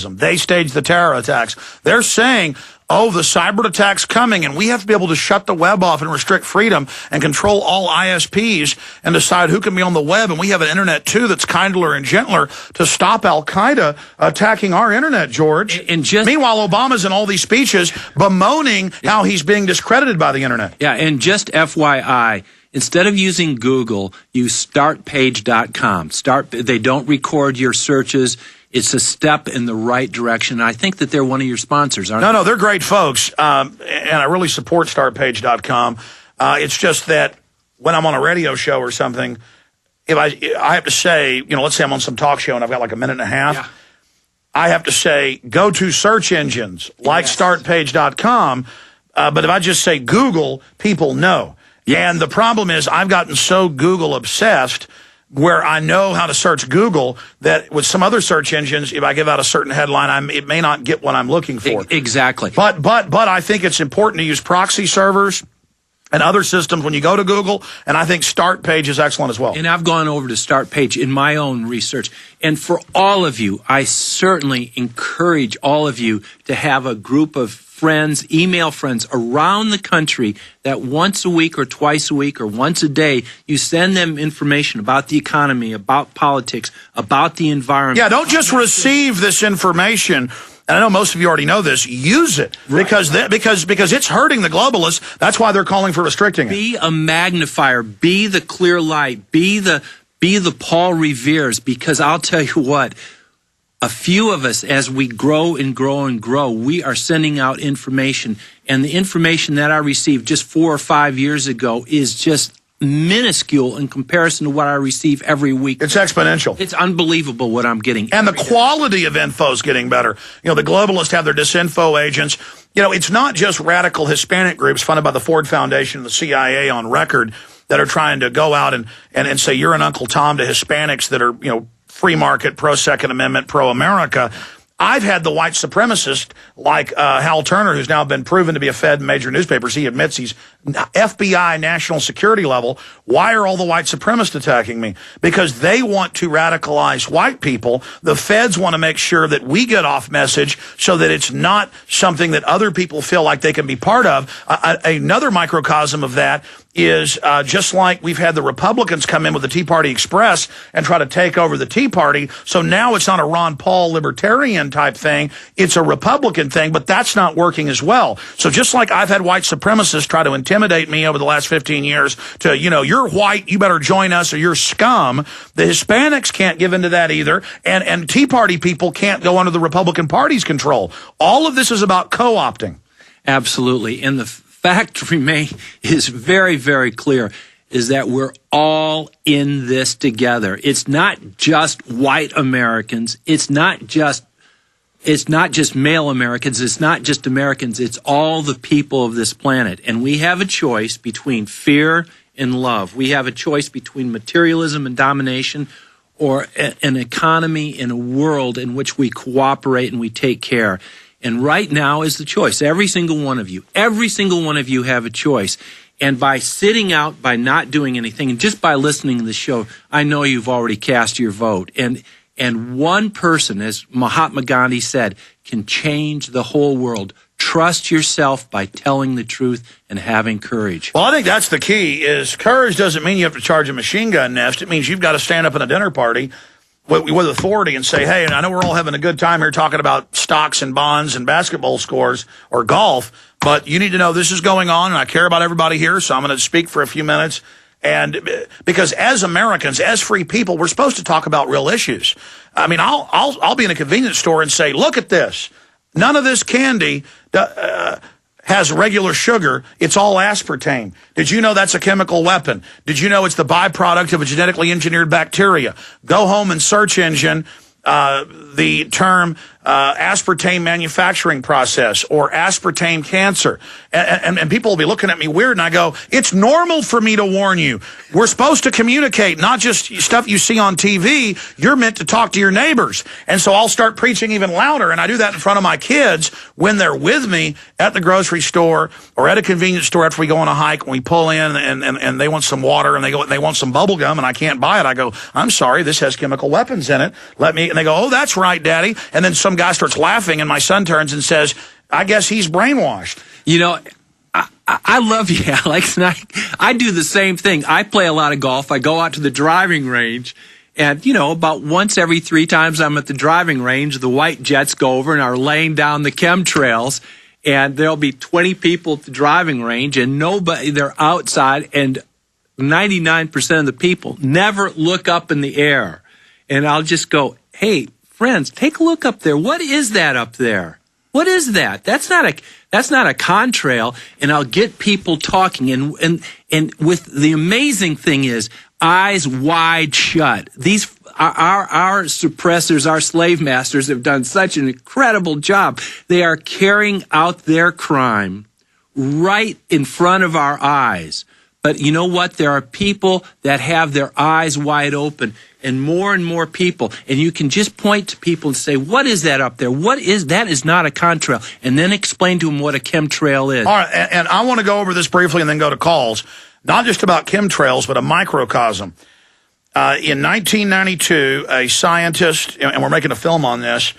They staged the terror attacks. They're saying, oh, the cyber attack's coming, and we have to be able to shut the web off and restrict freedom and control all ISPs and decide who can be on the web. And we have an internet, too, that's kindler and gentler to stop al-Qaeda attacking our internet, George. Meanwhile, Obama's in all these speeches bemoaning how he's being discredited by the internet. Yeah, and just FYI, instead of using Google, use startpage.com. They don't record your searches. It's a step in the right direction. I think that they're one of your sponsors, aren't they? No, they're great folks, and I really support startpage.com. It's just that when I'm on a radio show or something, if I have to say, let's say I'm on some talk show and I've got like a minute and a half, I have to say, go to search engines like startpage.com, but if I just say Google, people know. And the problem is I've gotten so Google obsessed where I know how to search Google that with some other search engines, if I give out a certain headline, it may not get what I'm looking for. Exactly. But I think it's important to use proxy servers and other systems when you go to Google, and I think Startpage is excellent as well. And I've gone over to Startpage in my own research. And for all of you, I certainly encourage all of you to have a group of friends, email friends around the country that once a week or twice a week or once a day, you send them information about the economy, about politics, about the environment. Yeah, don't just receive this information. And I know most of you already know this. Use it because it's hurting the globalists. That's why they're calling for restricting it. Be a magnifier. Be the clear light. Be the Paul Revere's. Because I'll tell you what, a few of us, as we grow and grow and grow, we are sending out information. And the information that I received just 4 or 5 years ago is just minuscule in comparison to what I receive every week. It's exponential. It's unbelievable what I'm getting. And the quality of info is getting better. The globalists have their disinfo agents. It's not just radical Hispanic groups funded by the Ford Foundation and the CIA on record that are trying to go out and say you're an Uncle Tom to Hispanics that are, free market, pro-Second Amendment, pro-America. I've had the white supremacist like Hal Turner, who's now been proven to be a Fed in major newspapers. He admits he's FBI national security level. Why are all the white supremacists attacking me? Because they want to radicalize white people. The Feds want to make sure that we get off message so that it's not something that other people feel like they can be part of. Another microcosm of that is just like we've had the Republicans come in with the Tea Party Express and try to take over the Tea Party. So now it's not a Ron Paul libertarian type thing. It's a Republican thing, but that's not working as well. So just like I've had white supremacists try to intimidate me over the last 15 years to, you're white, you better join us or you're scum. The Hispanics can't give into that either. And Tea Party people can't go under the Republican Party's control. All of this is about co-opting. Absolutely. And the fact is very, very clear is that we're all in this together. It's not just white Americans. It's not just male Americans. It's not just Americans. It's all the people of this planet. And we have a choice between fear and love. We have a choice between materialism and domination or an economy in a world in which we cooperate and we take care. And right now is the choice. Every single one of you have a choice. And by sitting out, by not doing anything, and just by listening to the show, I know you've already cast your vote. And one person, as Mahatma Gandhi said, can change the whole world. Trust yourself by telling the truth and having courage. Well, I think that's the key, is courage doesn't mean you have to charge a machine gun nest. It means you've got to stand up in a dinner party with authority and say, hey, and I know we're all having a good time here talking about stocks and bonds and basketball scores or golf, but you need to know this is going on, and I care about everybody here, so I'm going to speak for a few minutes. And because as Americans, as free people, we're supposed to talk about real issues. I mean, I'll be in a convenience store and say, look at this. None of this candy has regular sugar. It's all aspartame. Did you know that's a chemical weapon? Did you know it's the byproduct of a genetically engineered bacteria? Go home and search engine the term aspartame manufacturing process or aspartame cancer. And people will be looking at me weird, and I go, it's normal for me to warn you. We're supposed to communicate, not just stuff you see on TV. You're meant to talk to your neighbors. And so I'll start preaching even louder, and I do that in front of my kids when they're with me at the grocery store or at a convenience store after we go on a hike, and we pull in and they want some water and they want some bubble gum and I can't buy it. I go, I'm sorry, this has chemical weapons in it. Let me And they go, oh, that's right, Daddy. And then some guy starts laughing, and my son turns and says, I guess he's brainwashed. You know, I love you, Alex, and I do the same thing. I play a lot of golf. I go out to the driving range, and, you know, about once every 3 times I'm at the driving range, the white jets go over and are laying down the chemtrails, and there'll be 20 people at the driving range, and nobody, they're outside, and 99% of the people never look up in the air. And I'll just go, hey, friends, take a look up there. What is that up there? What is that? That's not a contrail. And I'll get people talking. And with the amazing thing is eyes wide shut. These our suppressors, our slave masters have done such an incredible job. They are carrying out their crime right in front of our eyes. But you know what? There are people that have their eyes wide open, and more people. And you can just point to people and say, what is that up there? What is that? Is not a contrail. And then explain to them what a chemtrail is. All right, and I want to go over this briefly and then go to calls. Not just about chemtrails, but a microcosm. In 1992, a scientist, and we're making a film on this,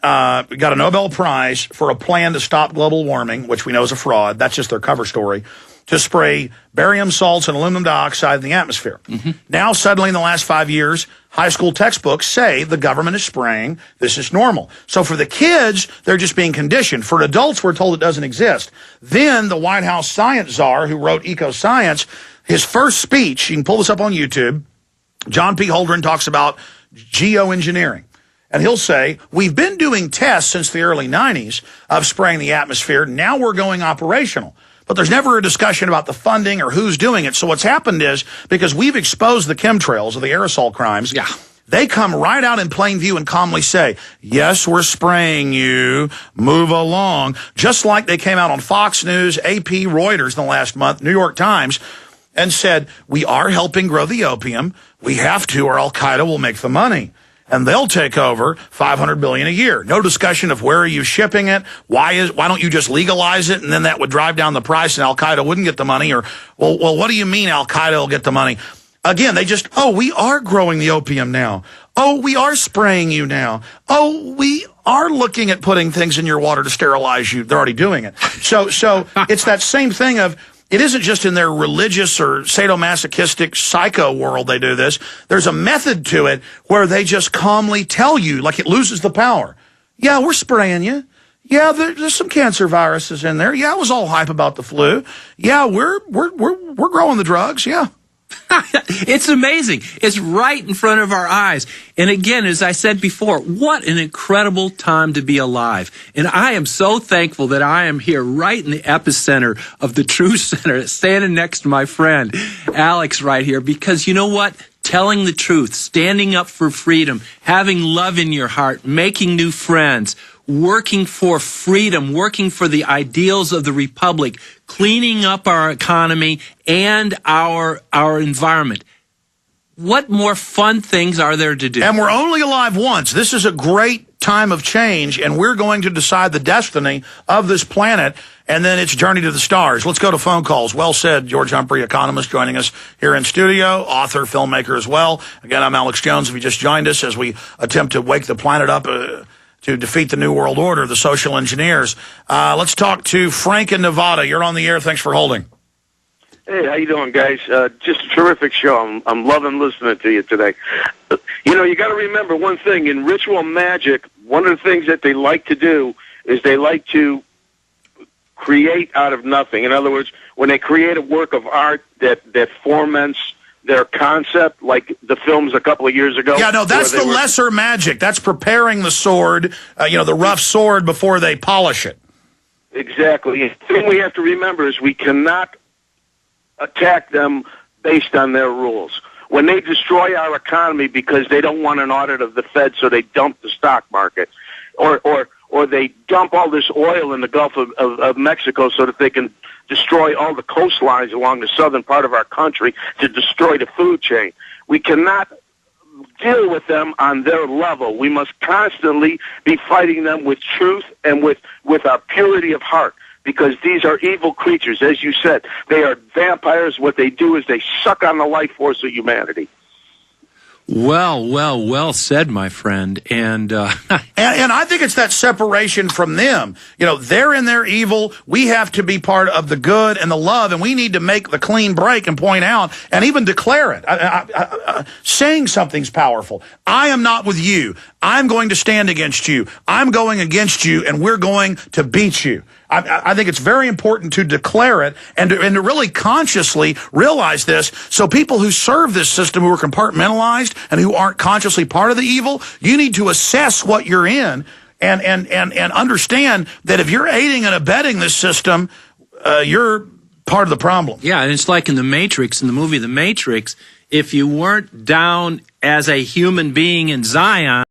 got a Nobel Prize for a plan to stop global warming, which we know is a fraud. That's just their cover story. To spray barium salts and aluminum dioxide in the atmosphere. Mm-hmm. Now, suddenly, in the last 5 years, high school textbooks say the government is spraying. This is normal. So for the kids, they're just being conditioned. For adults, we're told it doesn't exist. Then the White House science czar who wrote Eco Science, his first speech, you can pull this up on YouTube, John P. Holdren talks about geoengineering. And he'll say, we've been doing tests since the early 90s of spraying the atmosphere. Now we're going operational. But there's never a discussion about the funding or who's doing it. So what's happened is, because we've exposed the chemtrails or the aerosol crimes, they come right out in plain view and calmly say, yes, we're spraying you, move along. Just like they came out on Fox News, AP, Reuters in the last month, New York Times, and said, we are helping grow the opium. We have to, or Al-Qaeda will make the money. And they'll take over $500 billion a year. No discussion of where are you shipping it? Why don't you just legalize it? And then that would drive down the price and Al-Qaeda wouldn't get the money. Or, well, what do you mean Al-Qaeda will get the money? Again, they just, oh, we are growing the opium now. Oh, we are spraying you now. Oh, we are looking at putting things in your water to sterilize you. They're already doing it. So it's that same thing of, it isn't just in their religious or sadomasochistic psycho world they do this. There's a method to it where they just calmly tell you, like it loses the power. Yeah, we're spraying you. Yeah, there's some cancer viruses in there. Yeah, it was all hype about the flu. Yeah, we're growing the drugs. Yeah. It's amazing. It's right in front of our eyes. And again, as I said before, what an incredible time to be alive. And I am so thankful that I am here right in the epicenter of the truth center, standing next to my friend Alex right here, because you know what? Telling the truth, standing up for freedom, having love in your heart, making new friends, working for freedom, working for the ideals of the republic, cleaning up our economy and our environment. What more fun things are there to do? And we're only alive once. This is a great time of change, and we're going to decide the destiny of this planet and then its journey to the stars. Let's go to phone calls. Well said, George Humphrey, economist, joining us here in studio, author, filmmaker as well. Again, I'm Alex Jones. If you just joined us as we attempt to wake the planet up to defeat the New World Order, the social engineers. Let's talk to Frank in Nevada. You're on the air. Thanks for holding. Hey, how you doing, guys? Just a terrific show. I'm loving listening to you today. You know, you got to remember one thing. In ritual magic, one of the things that they like to do is they like to create out of nothing. In other words, when they create a work of art that foments their concept, like the films a couple of years ago. Yeah, no, that's the lesser magic. That's preparing the sword, the rough sword before they polish it. Exactly. The thing we have to remember is we cannot attack them based on their rules. When they destroy our economy because they don't want an audit of the Fed, so they dump the stock market, or they dump all this oil in the Gulf of Mexico so that they can destroy all the coastlines along the southern part of our country to destroy the food chain. We cannot deal with them on their level. We must constantly be fighting them with truth and with our purity of heart, because these are evil creatures. As you said, they are vampires. What they do is they suck on the life force of humanity. Well said, my friend. And I think it's that separation from them. You know, they're in their evil. We have to be part of the good and the love, and we need to make the clean break and point out and even declare it. Saying something's powerful. I am not with you. I'm going to stand against you. I'm going against you, and we're going to beat you. I think it's very important to declare it and to really consciously realize this. So people who serve this system, who are compartmentalized and who aren't consciously part of the evil, you need to assess what you're in and understand that if you're aiding and abetting this system, you're part of the problem. Yeah, and it's like in The Matrix, in the movie The Matrix, if you weren't down as a human being in Zion,